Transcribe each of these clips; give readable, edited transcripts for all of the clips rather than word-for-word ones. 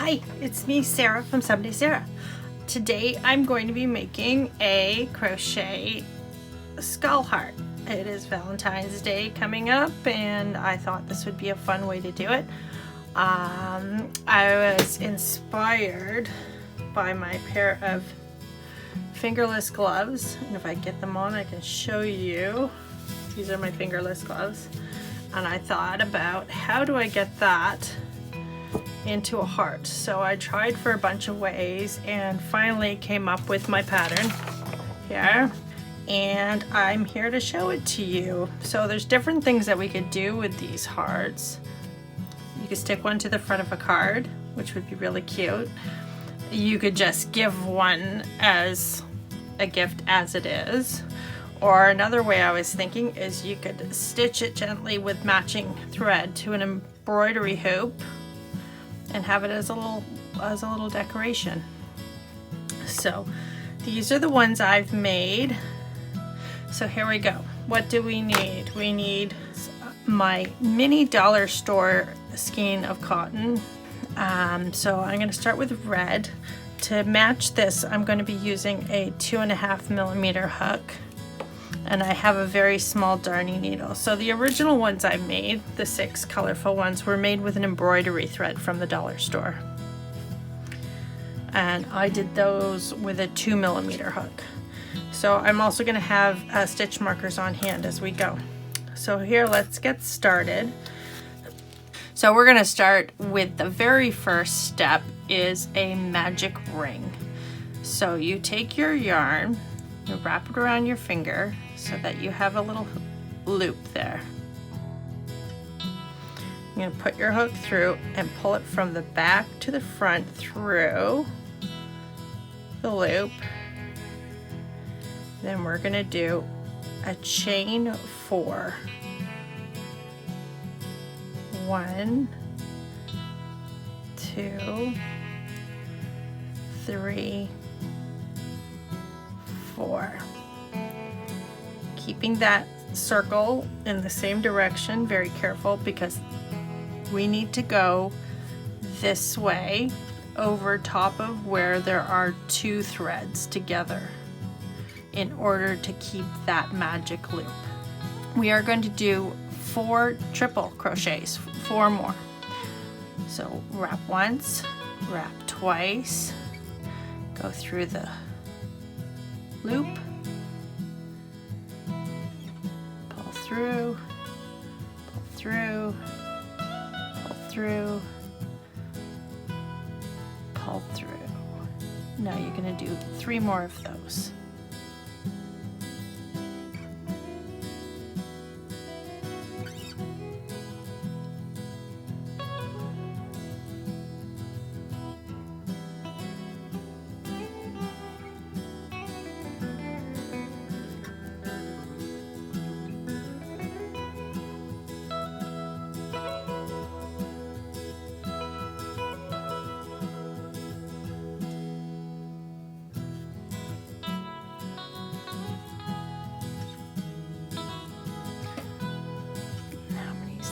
Hi, it's me, Sarah from Someday Sarah. Today I'm going to be making a crochet skull heart. It is Valentine's Day coming up and I thought this would be a fun way to do it. I was inspired by my pair of fingerless gloves, and if I get them on I can show you. These are my fingerless gloves, and I thought about how do I get that into a heart. So I tried for a bunch of ways and finally came up with my pattern here, and I'm here to show it to you. So there's different things that we could do with these hearts. You could stick one to the front of a card, which would be really cute. You could just give one as a gift as it is, or another way I was thinking is you could stitch it gently with matching thread to an embroidery hoop and have it as a little decoration. So these are the ones I've made. So here we go. What do we need? We need my mini dollar store skein of cotton. So I'm going to start with red. To match this, I'm going to be using a 2.5mm hook, and I have a very small darning needle. So the original ones I made, the 6 colorful ones, were made with an embroidery thread from the dollar store. And I did those with a 2mm hook. So I'm also going to have stitch markers on hand as we go. So here, let's get started. So we're going to start with the very first step is a magic ring. So you take your yarn, you wrap it around your finger so that you have a little loop there. You're going to put your hook through and pull it from the back to the front through the loop. Then we're going to do a chain 4. 1, 2, 3, 4. Keeping that circle in the same direction, very careful, because we need to go this way over top of where there are 2 threads together in order to keep that magic loop. We are going to do 4 triple crochets, 4 more. So wrap once, wrap twice, go through the loop, pull through, pull through, pull through, pull through. Now you're going to do 3 more of those.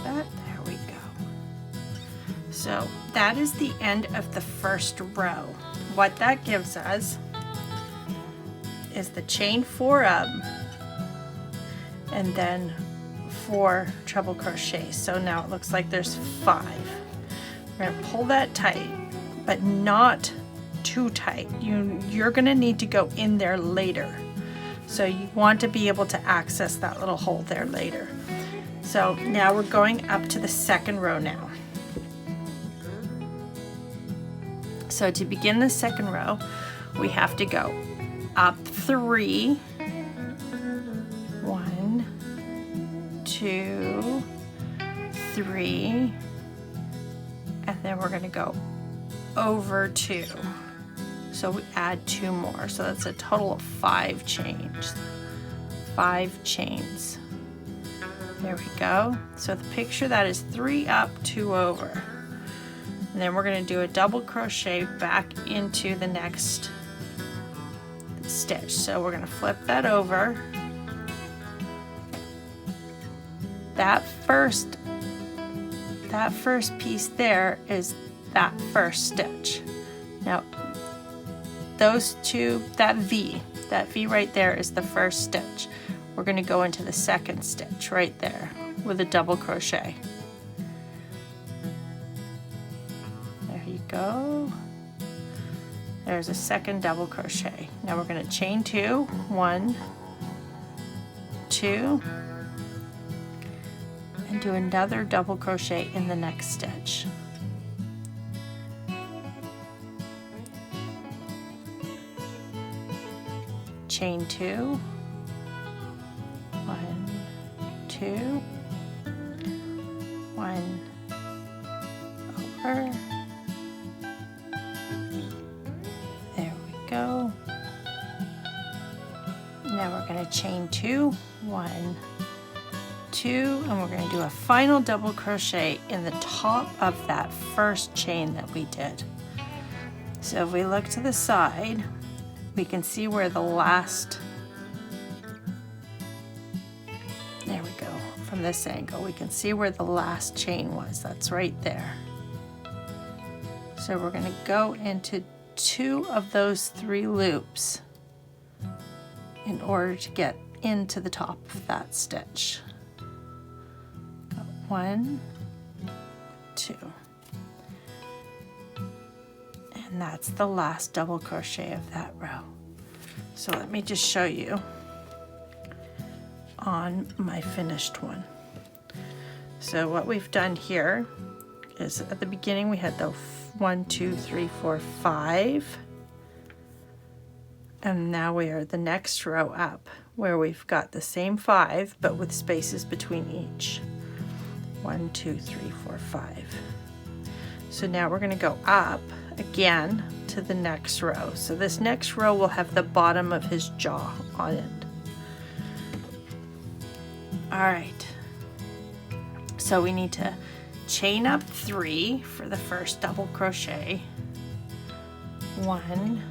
There we go. So that is the end of the first row. What that gives us is the chain 4 up and then 4 treble crochets. So now it looks like there's 5. We're going to pull that tight, but not too tight. You're going to need to go in there later. So you want to be able to access that little hole there later. So now we're going up to the second row now. So to begin the second row, we have to go up 3, 1, 2, 3, and then we're going to go over 2. So we add 2 more. So that's a total of 5 chains. 5 chains. There we go. So the picture that is 3 up, 2 over. And then we're going to do a double crochet back into the next stitch. So we're going to flip that over. That first piece there is that first stitch. Now those two, that V right there is the first stitch. We're going to go into the second stitch right there with a double crochet. There you go. There's a second double crochet. Now we're going to chain 2, 1, 2, and do another double crochet in the next stitch. Chain 2, 1, 2, 1, over. There we go. Now we're going to chain 2, 1, 2, and we're going to do a final double crochet in the top of that first chain that we did. So if we look to the side, we can see where the last, there we go, from this angle, we can see where the last chain was. That's right there. So we're going to go into 2 of those 3 loops in order to get into the top of that stitch. 1, 2. And that's the last double crochet of that row. So let me just show you on my finished one. So what we've done here is at the beginning we had the 1, 2, 3, 4, 5, and now we are the next row up where we've got the same 5 but with spaces between each. 1, 2, 3, 4, 5. So now we're going to go up again to the next row. So this next row will have the bottom of his jaw on it. All right, so we need to chain up 3 for the first double crochet. 1,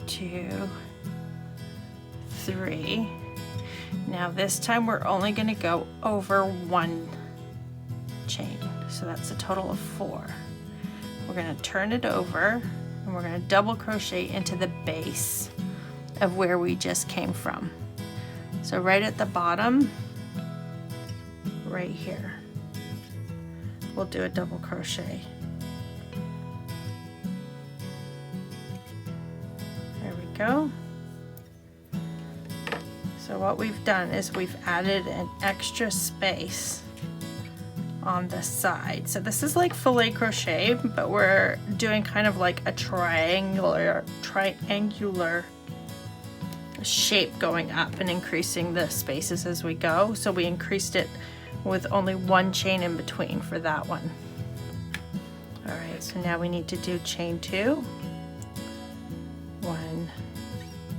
2, 3. Now this time we're only going to go over 1 chain, so that's a total of 4. We're going to turn it over and we're going to double crochet into the base of where we just came from. So right at the bottom, right here, we'll do a double crochet. There we go. So what we've done is we've added an extra space on the side. So this is like filet crochet, but we're doing kind of like a triangular shape going up and increasing the spaces as we go. So we increased it with only 1 chain in between for that one. All right, so now we need to do chain 2. 1,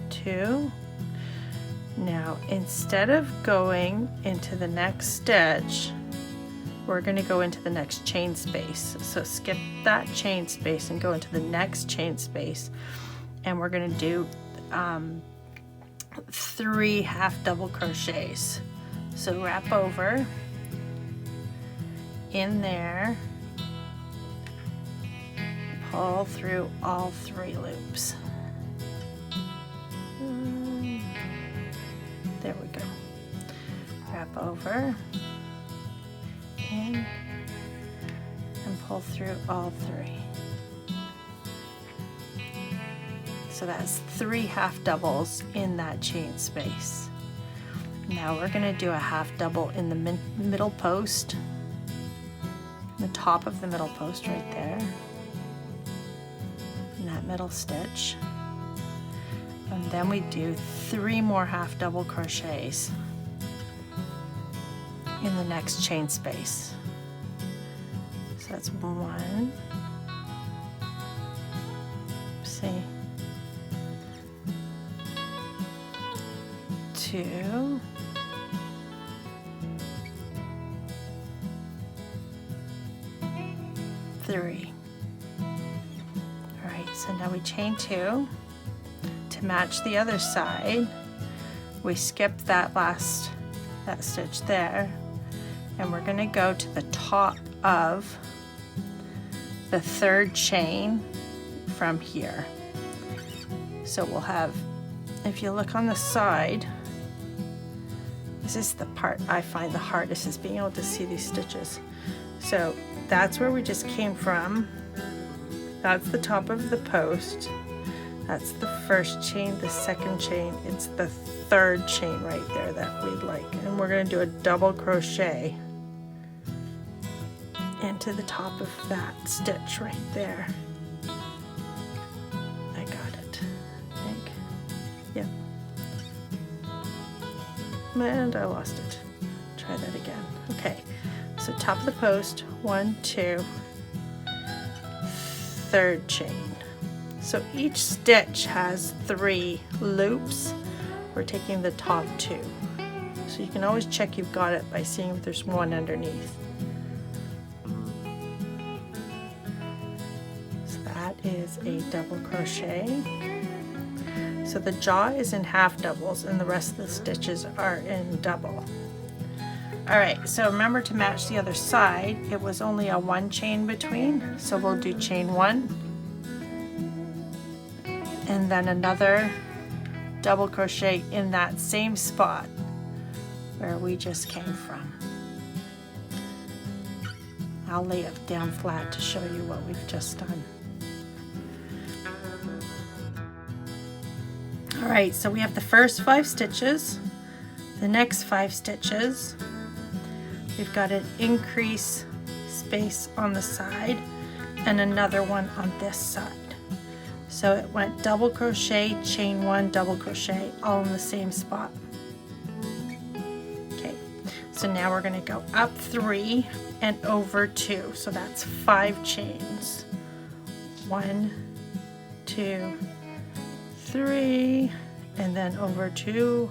2. Now instead of going into the next stitch, we're going to go into the next chain space. So skip that chain space and go into the next chain space, and we're going to do 3 half double crochets. So wrap over in there, pull through all 3 loops. There we go. Wrap over in and pull through all 3. So that's 3 half doubles in that chain space. Now we're going to do a half double in the middle post, the top of the middle post right there, in that middle stitch. And then we do 3 more half double crochets in the next chain space. So that's 1, see, 2, 3. All right, so now we chain 2. To match the other side, we skip that stitch there, and we're going to go to the top of the third chain from here. So we'll have, if you look on the side, this is the part I find the hardest, is being able to see these stitches. So that's where we just came from. That's the top of the post. That's the first chain, the second chain. It's the third chain right there that we'd like. And we're going to do a double crochet into the top of that stitch right there. I got it, I think. Yep. And I lost it. Try that again. Okay, so top of the post, 1, 2, third chain. So each stitch has 3 loops. We're taking the top 2. So you can always check you've got it by seeing if there's one underneath. So that is a double crochet. So the jaw is in half doubles and the rest of the stitches are in double. Alright, so remember to match the other side. It was only a 1 chain between, so we'll do chain 1 and then another double crochet in that same spot where we just came from. I'll lay it down flat to show you what we've just done. Alright, so we have the first 5 stitches, the next 5 stitches. We've got an increase space on the side and another one on this side. So it went double crochet, chain 1, double crochet, all in the same spot. Okay, so now we're going to go up 3 and over 2. So that's 5 chains. 1, 2, 3, and then over 2,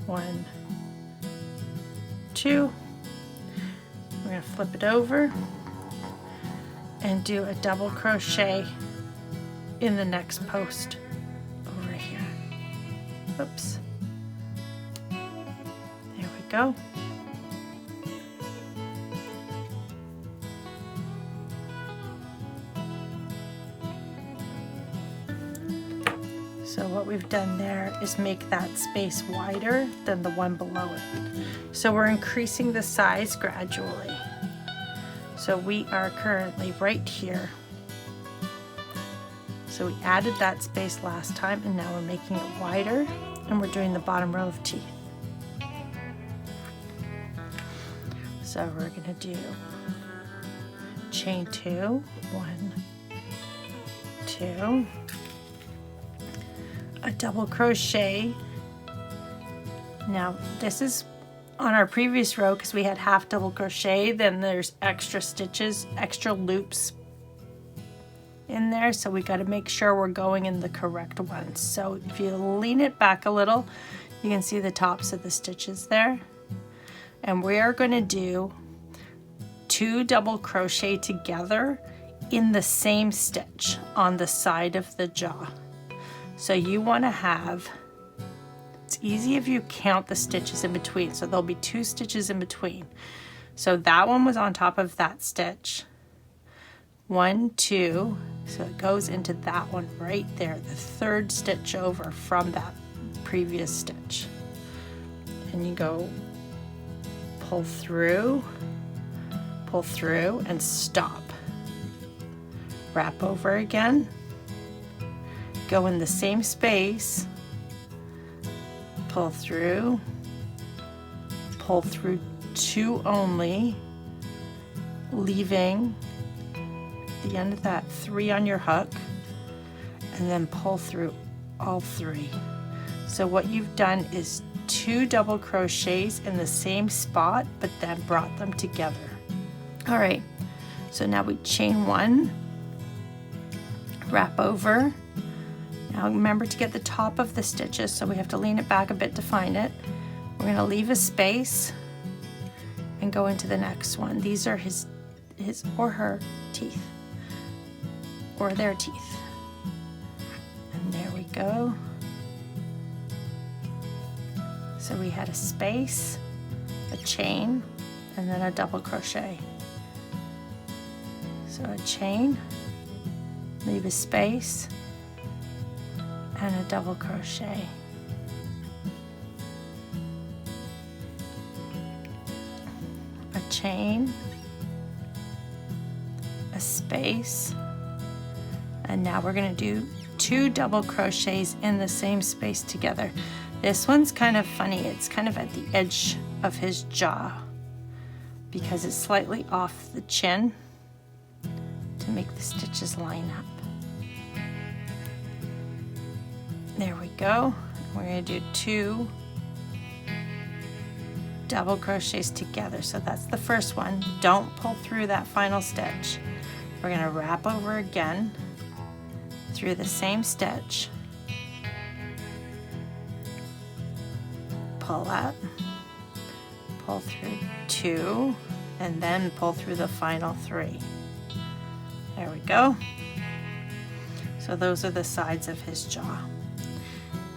1, 2. We're going to flip it over and do a double crochet in the next post over here. Oops. There we go. So what we've done there is make that space wider than the one below it. So we're increasing the size gradually. So we are currently right here. So we added that space last time and now we're making it wider and we're doing the bottom row of teeth. So we're going to do chain 2, 1, 2, a double crochet. Now this is on our previous row because we had half double crochet, then there's extra stitches, extra loops in there, so we got to make sure we're going in the correct ones. So if you lean it back a little, you can see the tops of the stitches there. And we are going to do 2 double crochet together in the same stitch on the side of the jaw. So you want to have, it's easy if you count the stitches in between, so there'll be 2 stitches in between. So that one was on top of that stitch. 1, 2, so it goes into that one right there, the third stitch over from that previous stitch. And you go pull through, and stop. Wrap over again, go in the same space, pull through 2 only, leaving the end of that 3 on your hook, and then pull through all 3. So what you've done is 2 double crochets in the same spot, but then brought them together. All right, so now we chain 1, wrap over. Now remember to get the top of the stitches, so we have to lean it back a bit to find it. We're going to leave a space and go into the next one. These are his or her teeth, or their teeth. And there we go. So we had a space, a chain, and then a double crochet. So a chain, leave a space, and a double crochet. A chain, a space, and now we're going to do 2 double crochets in the same space together. This one's kind of funny. It's kind of at the edge of his jaw because it's slightly off the chin to make the stitches line up. There we go. We're going to do 2 double crochets together. So that's the first one. Don't pull through that final stitch. We're going to wrap over again through the same stitch, pull up, pull through 2, and then pull through the final 3. There we go. So those are the sides of his jaw.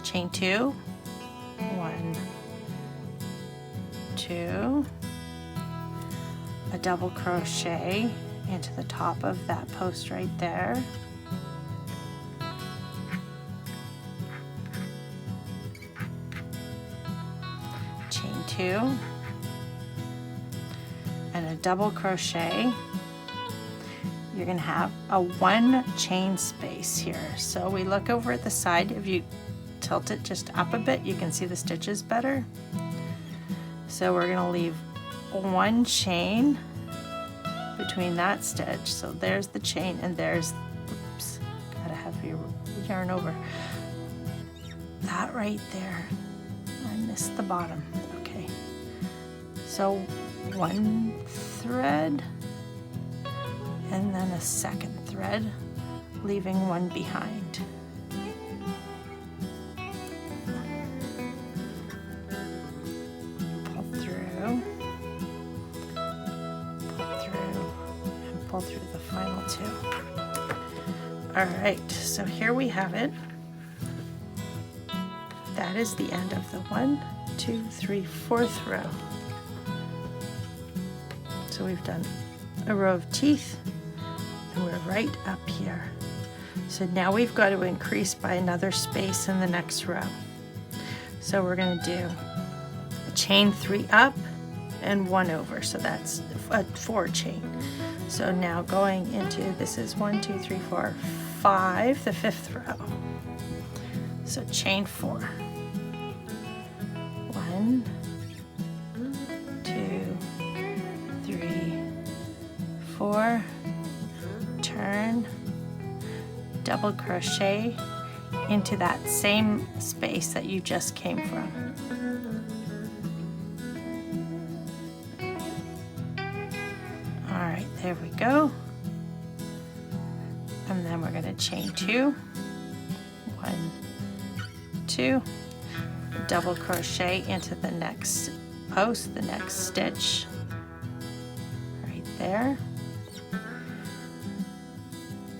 Chain 2, 1, 2, a double crochet into the top of that post right there. Chain 2, and a double crochet. You're going to have a 1 chain space here. So we look over at the side. If you tilt it just up a bit, you can see the stitches better. So we're going to leave 1 chain between that stitch. So there's the chain, and there's, oops, gotta have your yarn over that right there. I missed the bottom. Okay, so 1 thread and then a 2nd thread, leaving 1 behind. Pull through, and pull through the final 2. All right, so here we have it. That is the end of the 1, 2, 3, 4th row. So we've done a row of teeth, and we're right up here. So now we've got to increase by another space in the next row. So we're going to do a chain 3 up and 1 over. So that's a 4 chain. So now going into, this is 1, 2, 3, 4, 5, the 5th row. So chain 4. 1, 2, 3, 4, turn, double crochet into that same space that you just came from. All right, there we go. And then we're going to chain 2, 1, 2, double crochet into the next post, the next stitch right there.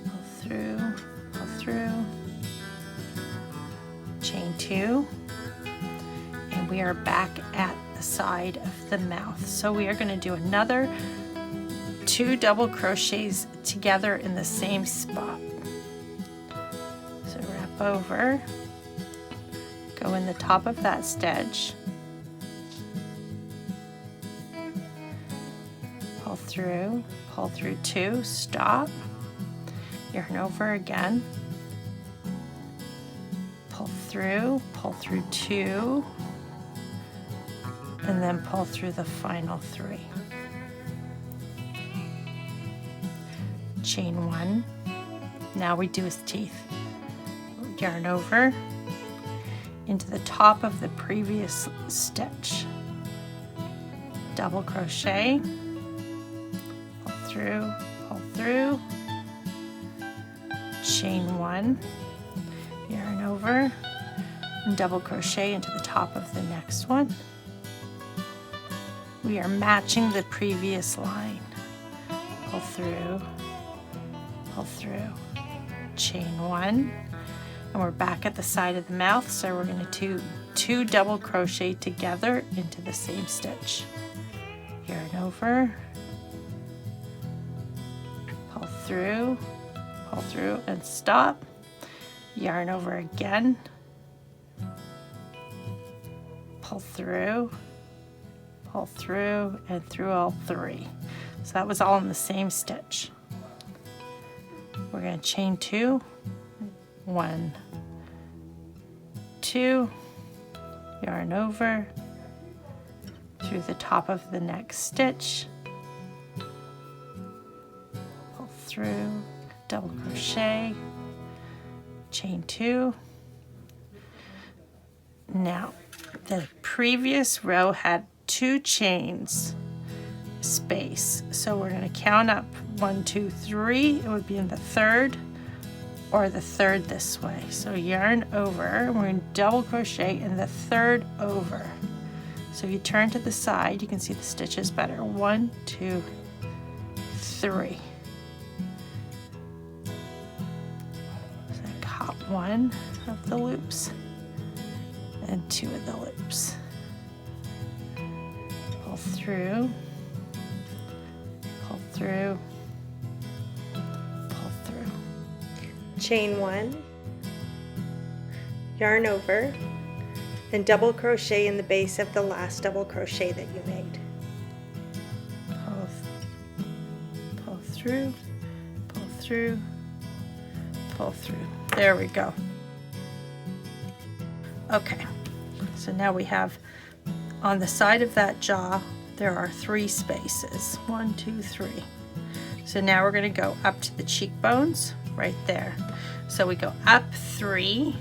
Pull through, chain 2, and we are back at the side of the mouth. So we are going to do another 2 double crochets together in the same spot. So wrap over, go in the top of that stitch, pull through 2, stop, yarn over again, pull through 2, and then pull through the final 3. Chain 1, now we do his teeth. Yarn over into the top of the previous stitch, double crochet, pull through, chain 1, yarn over, and double crochet into the top of the next one. We are matching the previous line. Pull through, chain 1, and we're back at the side of the mouth, so we're going to do 2 double crochet together into the same stitch. Yarn over, pull through, and stop. Yarn over again, pull through, and through all 3. So that was all in the same stitch. We're going to chain 2, 1, 2, yarn over, through the top of the next stitch, pull through, double crochet, chain 2. Now, the previous row had 2 chains space, so we're going to count up 1, 2, 3. It would be in the 3rd or the 3rd this way. So yarn over, and we're going to double crochet in the 3rd over. So if you turn to the side, you can see the stitches better. 1, 2, 3. So I caught 1 of the loops and 2 of the loops. Pull through, pull through, pull through. Chain 1, yarn over, then double crochet in the base of the last double crochet that you made. Pull through, pull through, pull through. There we go. Okay, so now we have on the side of that jaw there are 3 spaces. 1, 2, 3. So now we're going to go up to the cheekbones right there. So we go up 3,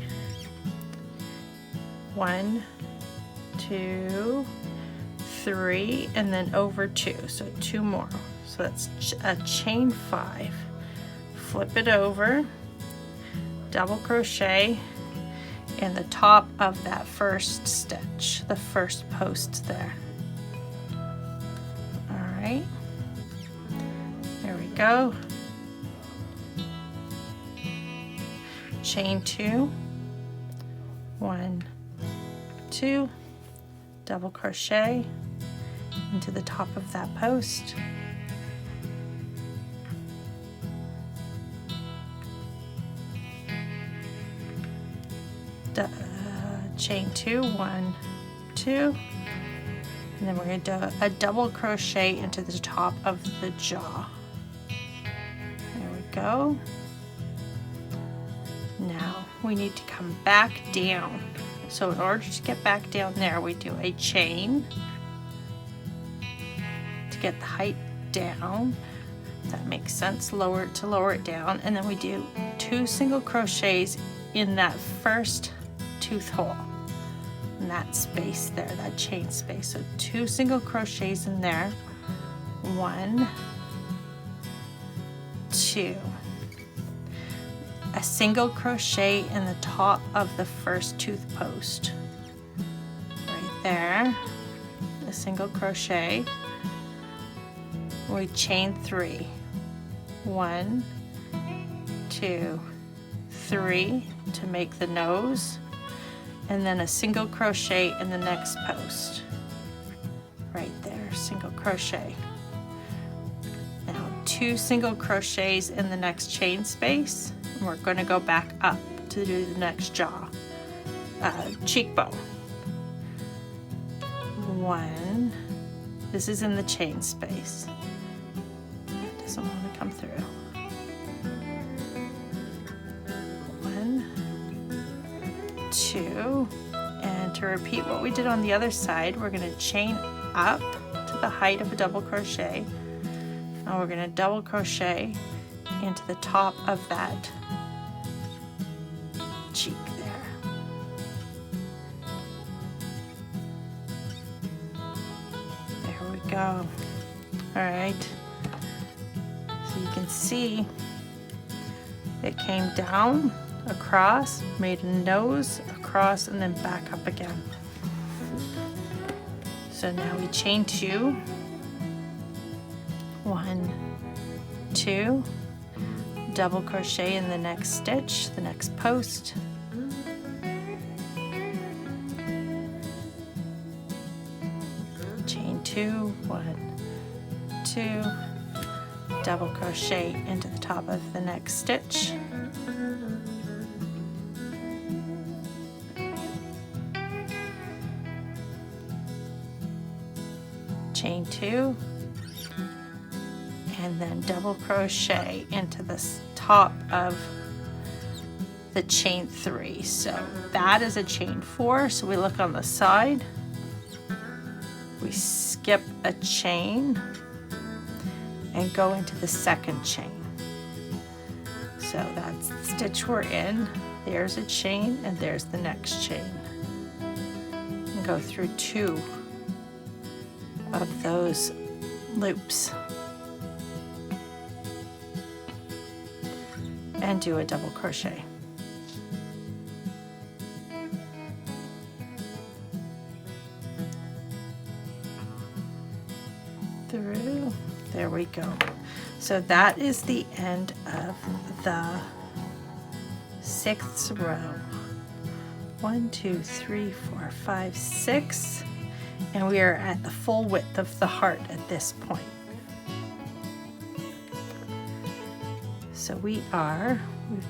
1, 2, 3, and then over 2, so 2 more. So that's a chain 5. Flip it over, double crochet in the top of that first stitch, the first post there. All right, there we go. Chain 2, 1, 2, double crochet into the top of that post. Chain 2, 1, 2, and then we're going to do a double crochet into the top of the jaw. There we go. Now we need to come back down. So in order to get back down there, we do a chain to get the height down. If that makes sense, lower it down, and then we do 2 single crochets in that first tooth hole, in that space there, that chain space. So 2 single crochets in there, 1, 2, a single crochet in the top of the first tooth post right there, a single crochet. We chain 3, 1, 2, 3 to make the nose, and then a single crochet in the next post right there, single crochet. Now 2 single crochets in the next chain space, and we're going to go back up to do the next jaw, cheekbone. 1, this is in the chain space, it doesn't want to come through. 1, 2, and to repeat what we did on the other side, we're going to chain up to the height of a double crochet, and we're going to double crochet into the top of that cheek there. There we go. All right, so you can see it came down, across, made a nose, across, and then back up again. So now we chain 2, 1, 2, double crochet in the next stitch, the next post, chain 2, 1, 2, double crochet into the top of the next stitch. Chain 2, and then double crochet into the top of the chain 3. So that is a chain 4. So we look on the side, we skip a chain and go into the second chain. So that's the stitch we're in. There's a chain and there's the next chain. And go through 2 of those loops and do a double crochet. Through, there we go. So that is the end of the 6th row. 1, 2, 3, 4, 5, 6. And we are at the full width of the heart at this point. So we've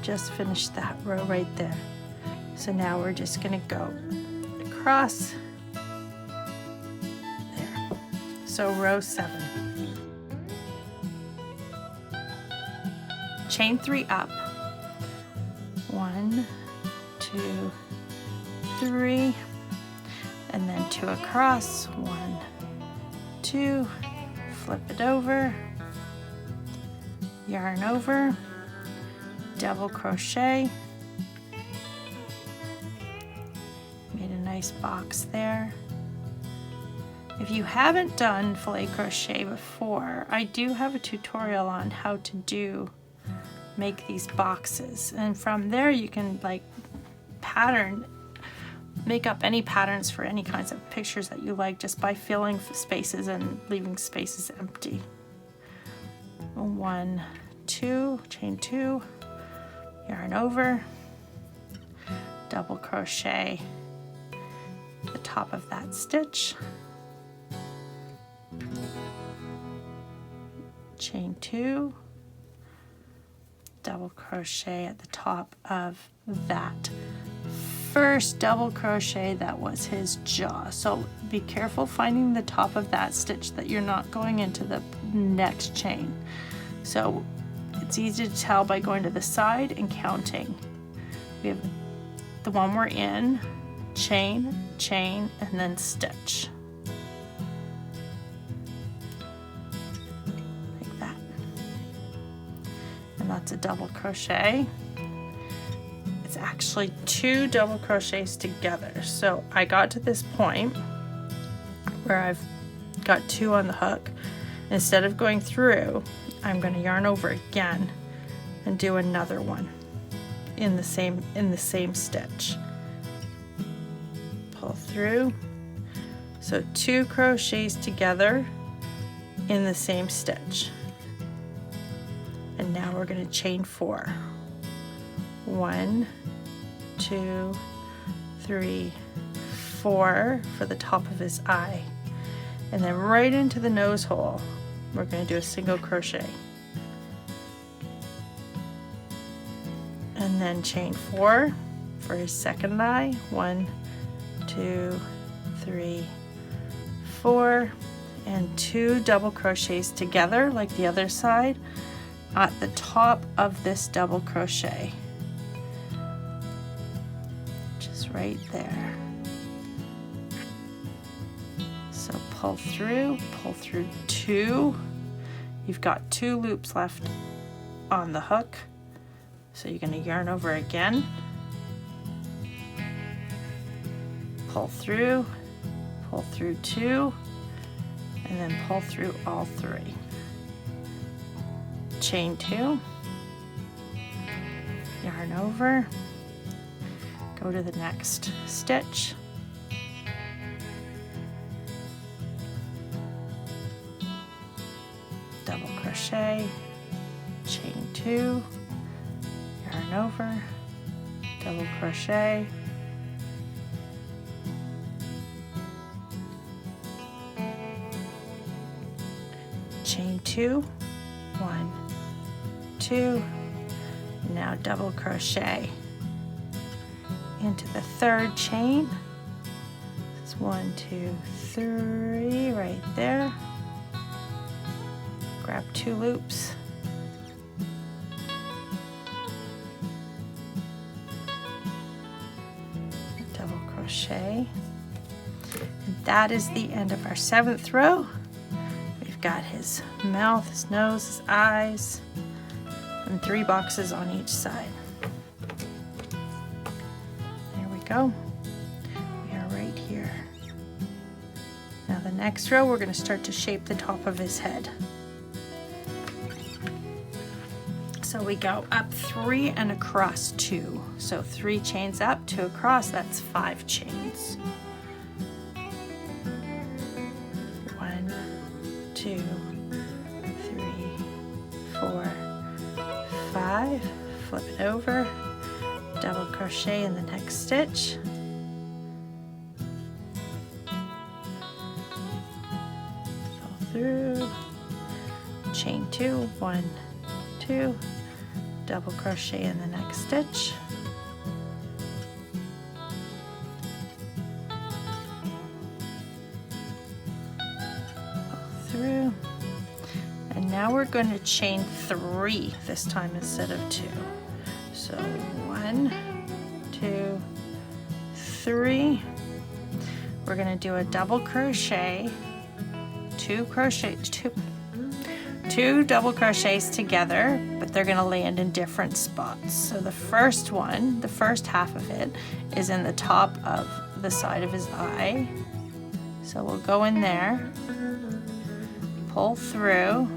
just finished that row right there. So now we're just gonna go across there. So row 7. Chain 3 up. 1, 2, 3. And then 2 across, 1, 2, flip it over, yarn over, double crochet, made a nice box there. If you haven't done filet crochet before, I do have a tutorial on how to make these boxes, and from there you can like make up any patterns for any kinds of pictures that you like just by filling spaces and leaving spaces empty. 1, 2, chain 2, yarn over, double crochet the top of that stitch, chain 2, double crochet at the top of that first double crochet that was his jaw. So be careful finding the top of that stitch that you're not going into the next chain. So it's easy to tell by going to the side and counting. We have the one we're in, chain, chain, and then stitch. Like that. And that's a double crochet. It's actually 2 double crochets together. So I got to this point where I've got 2 on the hook. Instead of going through, I'm going to yarn over again and do another one in the same stitch. Pull through. So 2 crochets together in the same stitch. And now we're going to chain 4. 1, 2, 3, 4 for the top of his eye. And then right into the nose hole, we're going to do a single crochet. And then chain 4 for his second eye. 1, 2, 3, 4. And 2 double crochets together like the other side at the top of this double crochet. Right there. So pull through 2. You've got 2 loops left on the hook. So you're going to yarn over again. Pull through 2, and then pull through all 3. Chain 2, yarn over, go to the next stitch, double crochet, chain 2, yarn over, double crochet, chain 2, 1, 2. Now double crochet into the 3rd chain. It's 1, 2, 3 right there. Grab 2 loops. Double crochet. And that is the end of our 7th row. We've got his mouth, his nose, his eyes, and 3 boxes on each side. There we go. We are right here. Now the next row, we're going to start to shape the top of his head. So we go up 3 and across 2. So 3 chains up, 2 across, that's 5 chains. 1, 2, 3, 4, 5. Flip it over, double crochet in the next stitch. Pull through, chain 2, 1, 2, double crochet in the next stitch. Pull through. And now we're going to chain 3 this time instead of 2. So 1, 2, 3. We're going to do a double crochet, 2 double crochets together, but they're going to land in different spots. So the first one, the first half of it, is in the top of the side of his eye. So we'll go in there, pull through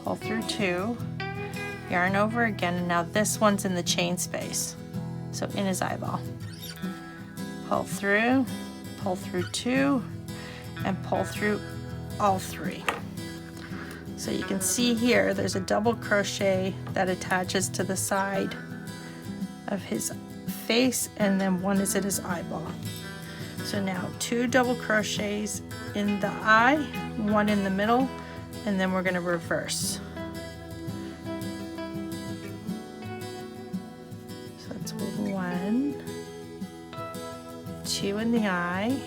2, yarn over again, and now this one's in the chain space, so in his eyeball. Pull through 2, and pull through all 3. So you can see here there's a double crochet that attaches to the side of his face, and then one is at his eyeball. So now 2 double crochets in the eye, 1 in the middle, and then we're going to reverse. So that's 1, 2 in the eye,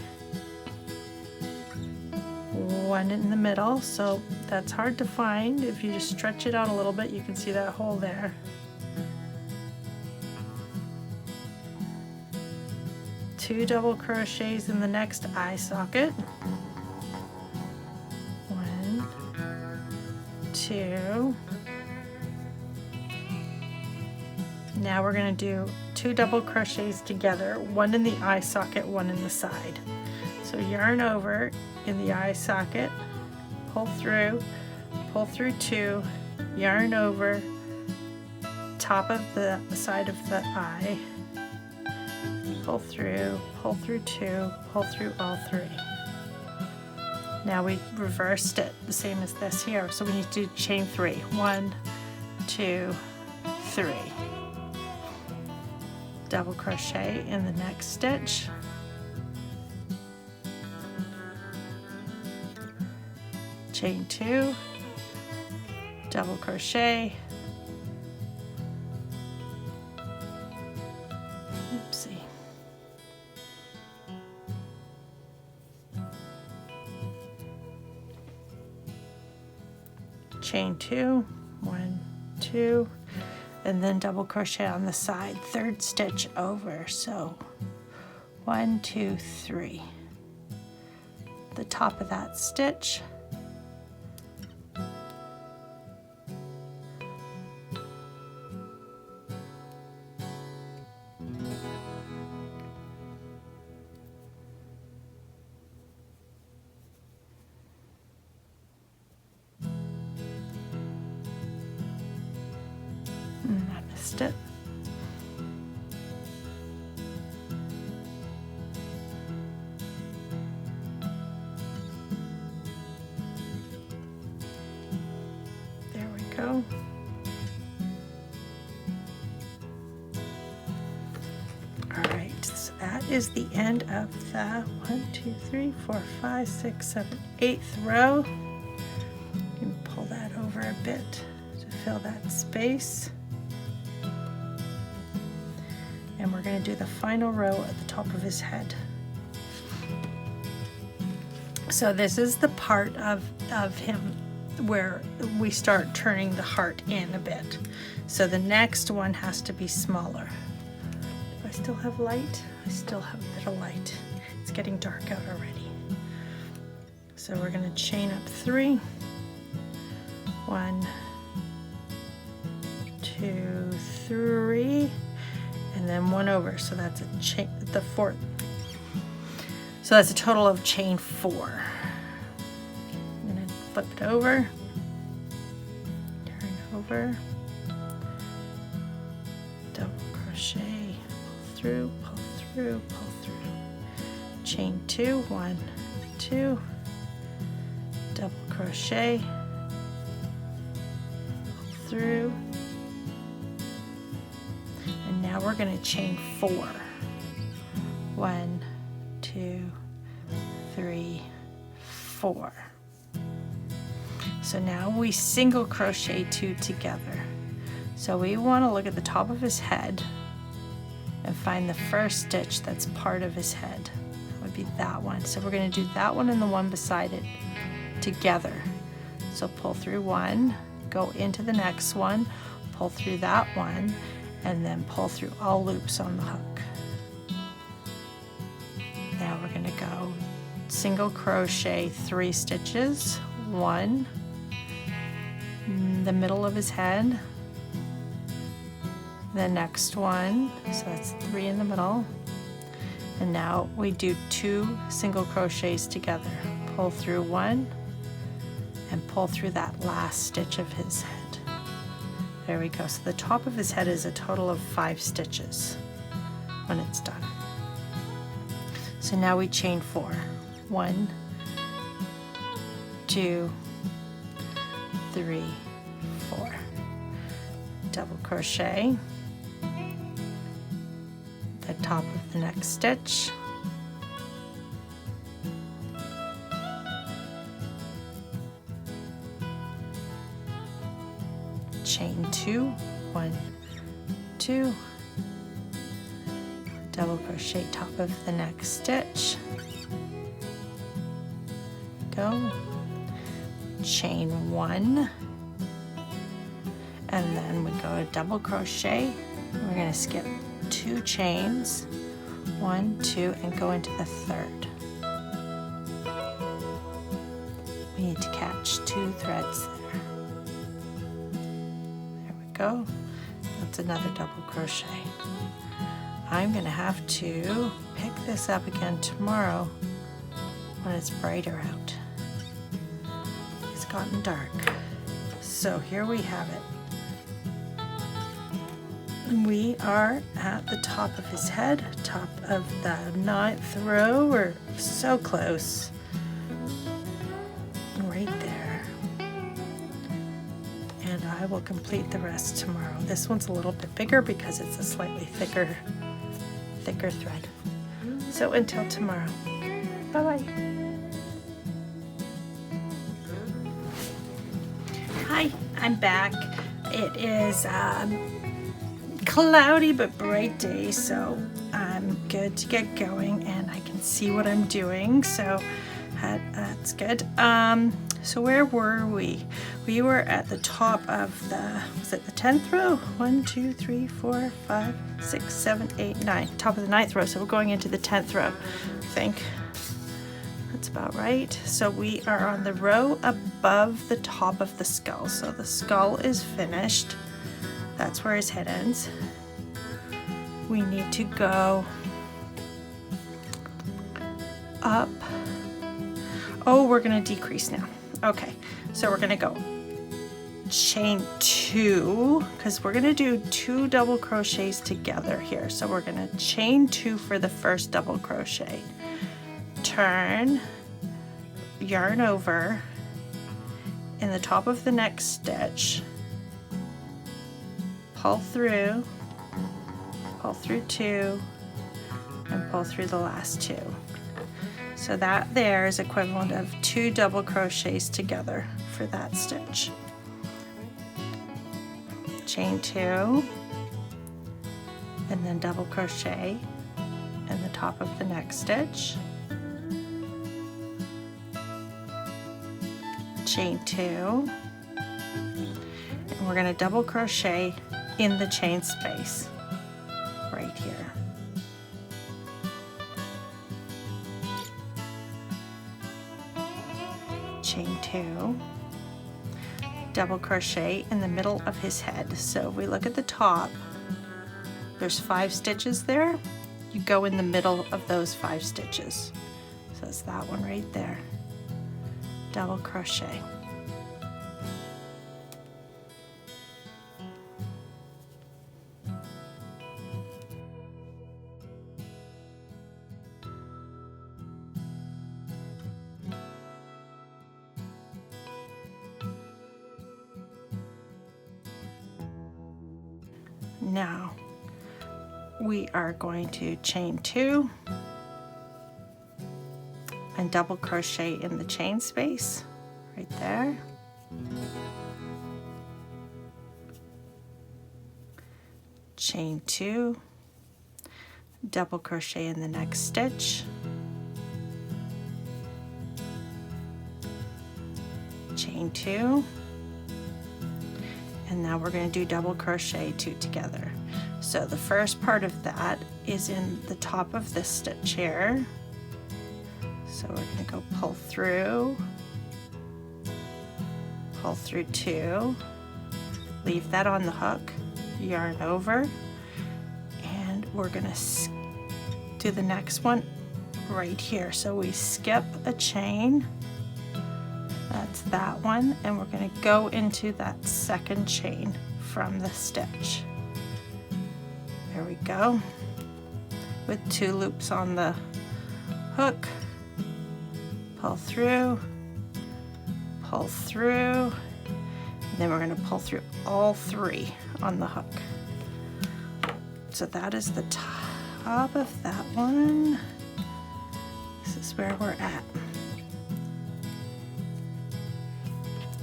1 in the middle, so that's hard to find. If you just stretch it out a little bit, you can see that hole there. 2 double crochets in the next eye socket. 1, 2. Now we're going to do 2 double crochets together, 1 in the eye socket, 1 in the side. So yarn over in the eye socket, pull through 2, yarn over, top of the side of the eye, pull through 2, pull through all 3. Now we reversed it the same as this here, so we need to do chain 3. 1, 2, 3. Double crochet in the next stitch. Chain 2, double crochet, oopsie, chain 2, 1, 2, and then double crochet on the side, 3rd stitch over. So 1, 2, 3, the top of that stitch. I missed it. There we go. All right, so that is the end of the 1, 2, 3, 4, 5, 6, 7, 8th row. You can pull that over a bit to fill that space. And we're going to do the final row at the top of his head. So this is the part of him where we start turning the heart in a bit. So the next one has to be smaller. Do I still have light? I still have a bit of light. It's getting dark out already. So we're going to chain up 3. 1, 2, 3, and then 1 over. So that's a chain, the 4th. So that's a total of chain 4. I'm going to flip it over, turn over, double crochet, pull through, pull through, pull through. Chain 2, 1, 2, double crochet, pull through, and now we're going to chain 4. 1, 2, 3, 4. So now we single crochet 2 together. So we want to look at the top of his head and find the first stitch that's part of his head. That would be that one. So we're going to do that one and the one beside it together. So pull through 1, go into the next one, pull through that one, and then pull through all loops on the hook. Now we're going to go single crochet 3 stitches, 1 in the middle of his head, the next one, so that's 3 in the middle, and now we do 2 single crochets together. Pull through 1 and pull through that last stitch of his head. There we go. So the top of his head is a total of 5 stitches when it's done. So now we chain 4. 1, 2, 3, 4. Double crochet the top of the next stitch. Chain 2, 1, 2. Double crochet top of the next stitch. Go. Chain 1. And then we go to double crochet. We're going to skip 2 chains. 1, 2, and go into the 3rd. We need to catch 2 threads there. There we go. That's another double crochet. I'm going to have to pick this up again tomorrow when it's brighter out. It's gotten dark. So here we have it. We are at the top of his head, top of the 9th row. We're so close. Right there. And I will complete the rest tomorrow. This one's a little bit bigger because it's a slightly thicker thread. So until tomorrow. Bye-bye. Hi, I'm back. It is cloudy but bright day, so I'm good to get going and I can see what I'm doing, so that's good. So where were we? We were at the top of the, was it the 10th row? 1, 2, 3, 4, 5, 6, 7, 8, 9. Top of the 9th row, so we're going into the 10th row, I think. That's about right. So we are on the row above the top of the skull. So the skull is finished. That's where his head ends. We need to go up. Oh, we're going to decrease now. Okay, so we're going to go chain 2 because we're going to do 2 double crochets together here. So we're going to chain 2 for the first double crochet. Turn, yarn over in the top of the next stitch. Pull through 2, and pull through the last 2. So that there is equivalent of 2 double crochets together for that stitch. chain 2, and then double crochet in the top of the next stitch, chain 2, and we're going to double crochet in the chain space right here. Chain 2, double crochet in the middle of his head. So if we look at the top, there's 5 stitches there. You go in the middle of those 5 stitches. So it's that one right there. Double crochet. Now we are going to chain 2 and double crochet in the chain space right there. Chain 2, double crochet in the next stitch, chain 2, and now we're going to do double crochet 2 together. So the first part of that is in the top of this stitch here. So we're going to go pull through 2, leave that on the hook, yarn over, and we're going to do the next one right here. So we skip a chain, that's that one, and we're going to go into that second chain from the stitch. There we go, with 2 loops on the hook. Pull through, and then we're going to pull through all 3 on the hook. So that is the top of that one. This is where we're at.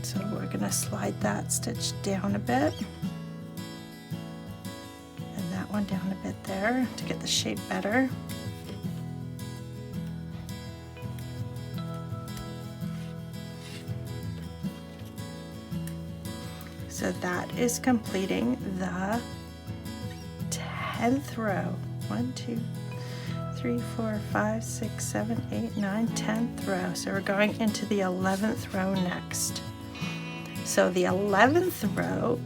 So we're going to slide that stitch down a bit, and that one down a bit there to get the shape better. So that is completing the 10th row. 1, 2, 3, 4, 5, 6, 7, 8, 9, 10th row. So we're going into the 11th row next. So the 11th row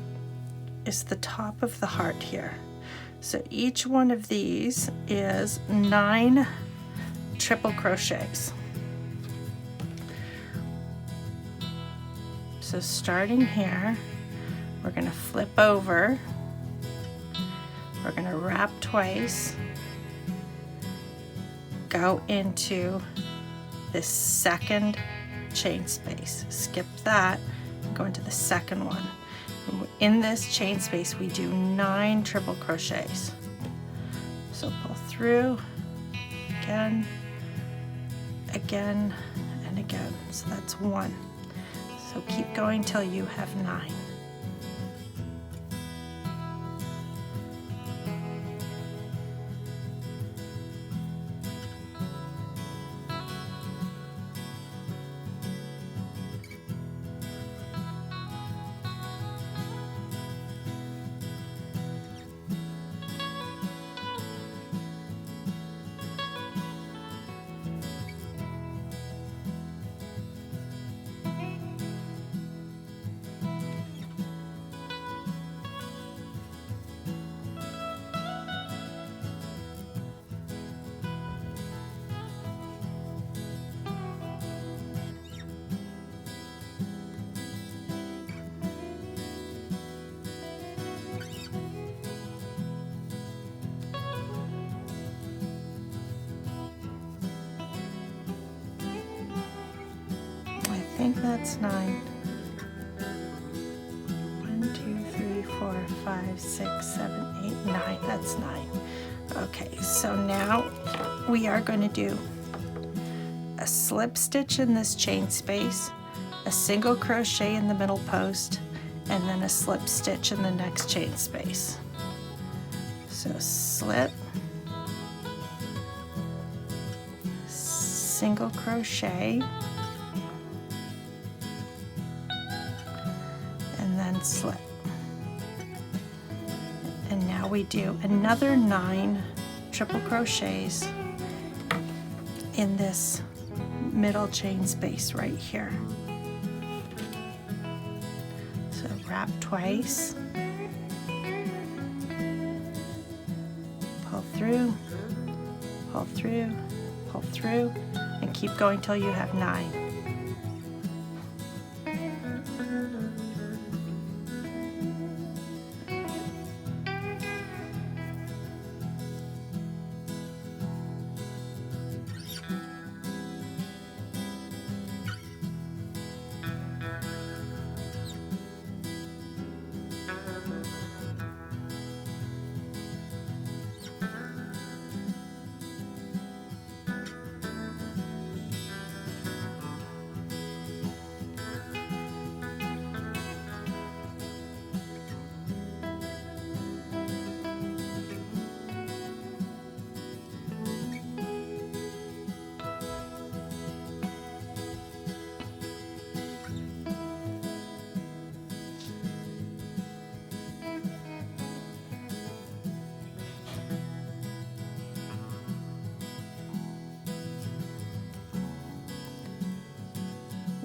is the top of the heart here. So each one of these is 9 triple crochets. So starting here, we're going to flip over, we're going to wrap twice, go into this second chain space, skip that, and go into the second one. In this chain space we do 9 triple crochets. So pull through, again, again, and again. So that's 1. So keep going till you have 9. I think that's 9. 1, 2, 3, 4, 5, 6, 7, 8, 9. That's 9. Okay, so now we are going to do a slip stitch in this chain space, a single crochet in the middle post, and then a slip stitch in the next chain space. So slip, single crochet, and then slip. And now we do another 9 triple crochets in this middle chain space right here. So wrap twice, pull through, pull through, pull through, and keep going till you have 9.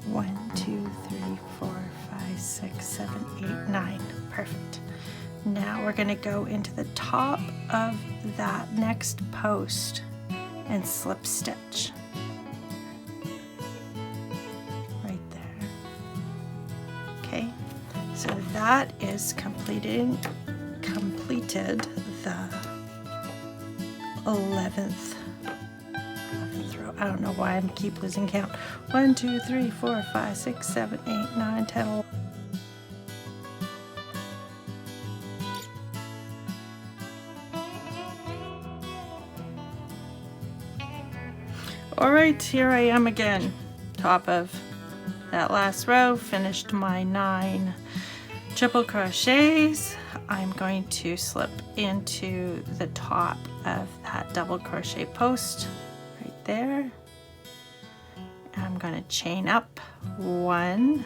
One, 2, 3, 4, 5, 6, 7, 8, 9. Perfect. Now we're going to go into the top of that next post and slip stitch. Right there. Okay, so that is completed the 11th row. I don't know why I keep losing count. 1, 2, 3, 4, 5, 6, 7, 8, 9, 10, 11. All right, here I am again, top of that last row, finished my 9 triple crochets. I'm going to slip into the top of that double crochet post right there. I'm going to chain up 1,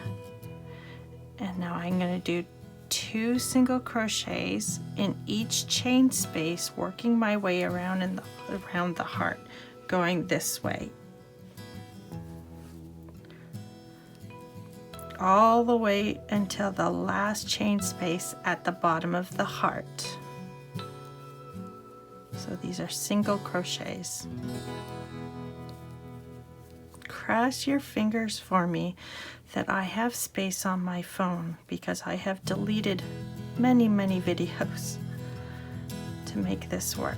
and now I'm going to do 2 single crochets in each chain space, working my way around around the heart, going this way all the way until the last chain space at the bottom of the heart. So these are single crochets. Cross your fingers for me that I have space on my phone, because I have deleted many videos to make this work.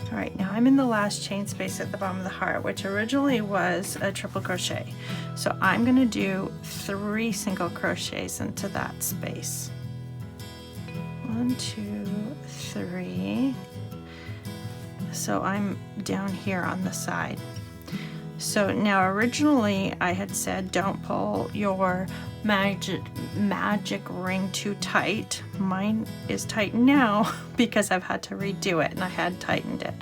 All right, now I'm in the last chain space at the bottom of the heart, which originally was a triple crochet. So I'm going to do 3 single crochets into that space. 1, 2, 3. So I'm down here on the side. So now originally I had said don't pull your magic ring too tight. Mine is tight now because I've had to redo it and I had tightened it.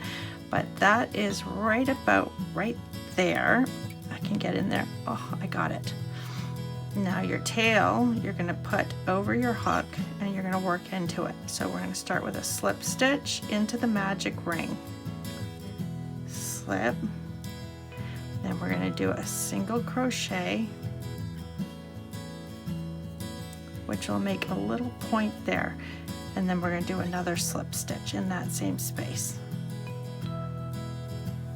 But that is right about right there. I can get in there. Oh, I got it. Now your tail, you're going to put over your hook and you're going to work into it. So we're going to start with a slip stitch into the magic ring. Slip. Then we're going to do a single crochet, which will make a little point there. And then we're going to do another slip stitch in that same space.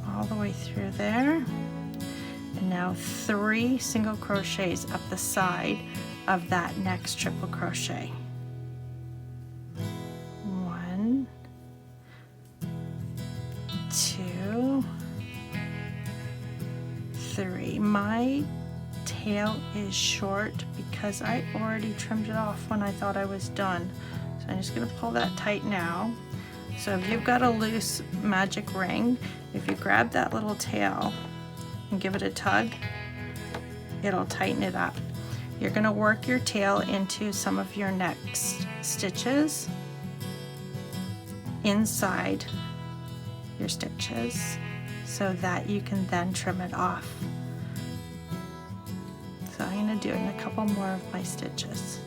All the way through there. And now 3 single crochets up the side of that next triple crochet. 1, 3. My tail is short because I already trimmed it off when I thought I was done. So I'm just going to pull that tight now. So if you've got a loose magic ring, if you grab that little tail and give it a tug, it'll tighten it up. You're going to work your tail into some of your next stitches inside your stitches so that you can then trim it off. So I'm going to do it in a couple more of my stitches.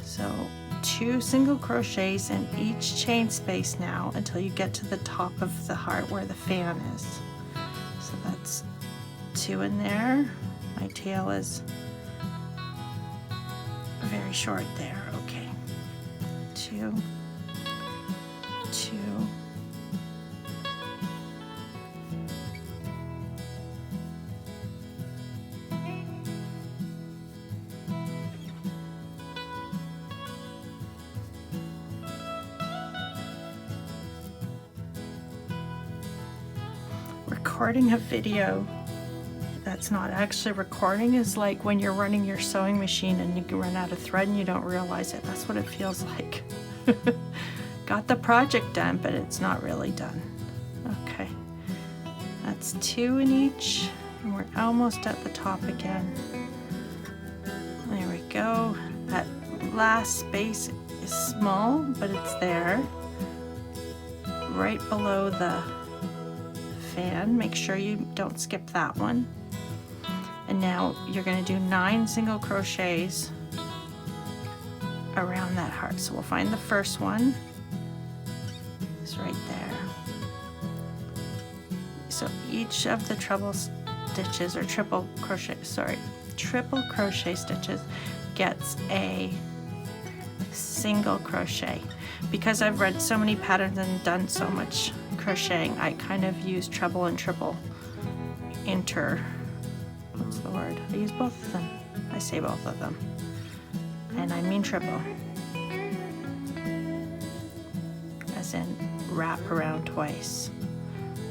So 2 single crochets in each chain space now until you get to the top of the heart where the fan is. So that's 2 in there. My tail is very short there. Okay, 2, 2, recording a video that's not actually recording is like when you're running your sewing machine and you run out of thread and you don't realize it. That's what it feels like. Got the project done, but it's not really done. Okay, that's 2 in each, and we're almost at the top again. There we go. That last space is small, but it's there. Right below the fan. Make sure you don't skip that one. And now you're going to do 9 single crochets around that heart. So we'll find the first one. It's right there. So each of the treble stitches or triple crochet stitches gets a single crochet. Because I've read so many patterns and done so much crocheting, I kind of use treble and triple what's the word? I use both of them. I say both of them. And I mean triple. As in wrap around twice.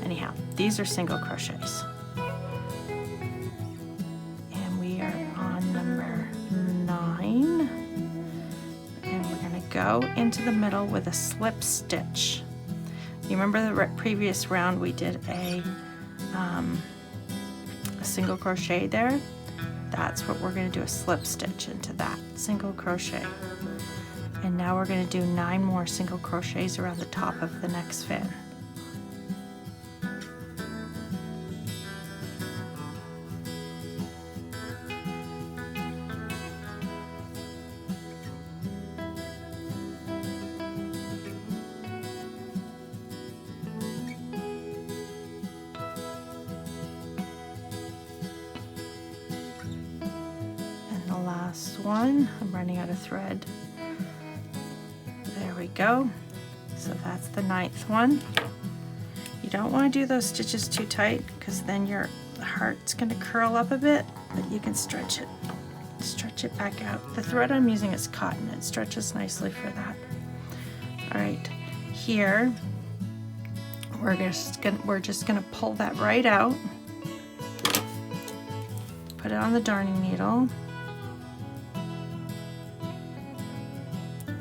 Anyhow, these are single crochets. And we are on number 9. And we're going to go into the middle with a slip stitch. You remember the previous round we did a single crochet there? That's what we're going to do, a slip stitch into that single crochet. And now we're going to do 9 more single crochets around the top of the next fan. Last one, I'm running out of thread. There we go. So that's the 9th one. You don't want to do those stitches too tight because then your heart's going to curl up a bit, but you can stretch it back out. The thread I'm using is cotton. It stretches nicely for that. All right, here we're just gonna pull that right out, put it on the darning needle.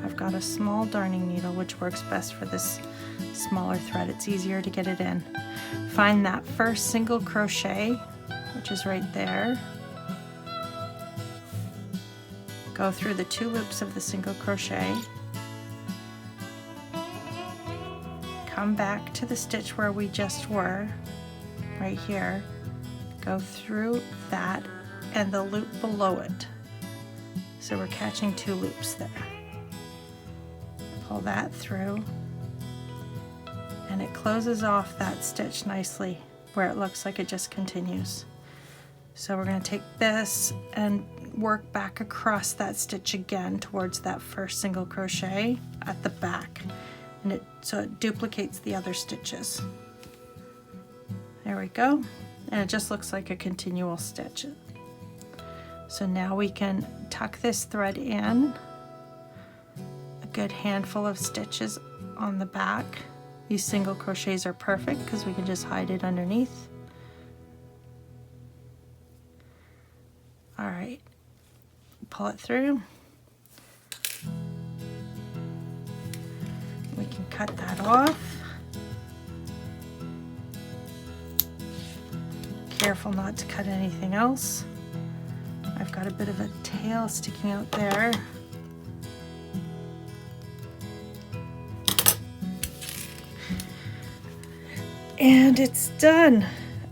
I've got a small darning needle which works best for this smaller thread. It's easier to get it in. Find that first single crochet, which is right there. Go through the 2 loops of the single crochet. Come back to the stitch where we just were, right here. Go through that and the loop below it. So we're catching 2 loops there. Pull that through and it closes off that stitch nicely where it looks like it just continues. So we're going to take this and work back across that stitch again towards that first single crochet at the back, and so it duplicates the other stitches. There we go, and it just looks like a continual stitch. So now we can tuck this thread in, a good handful of stitches on the back. These single crochets are perfect because we can just hide it underneath. All right, pull it through. We can cut that off. Careful not to cut anything else. I've got a bit of a tail sticking out there. And it's done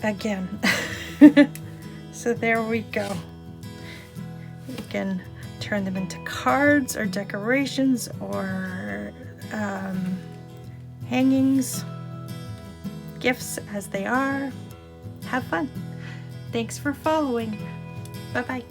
again. So there we go. You can turn them into cards or decorations or hangings, gifts as they are. Have fun. Thanks for following. Bye-bye.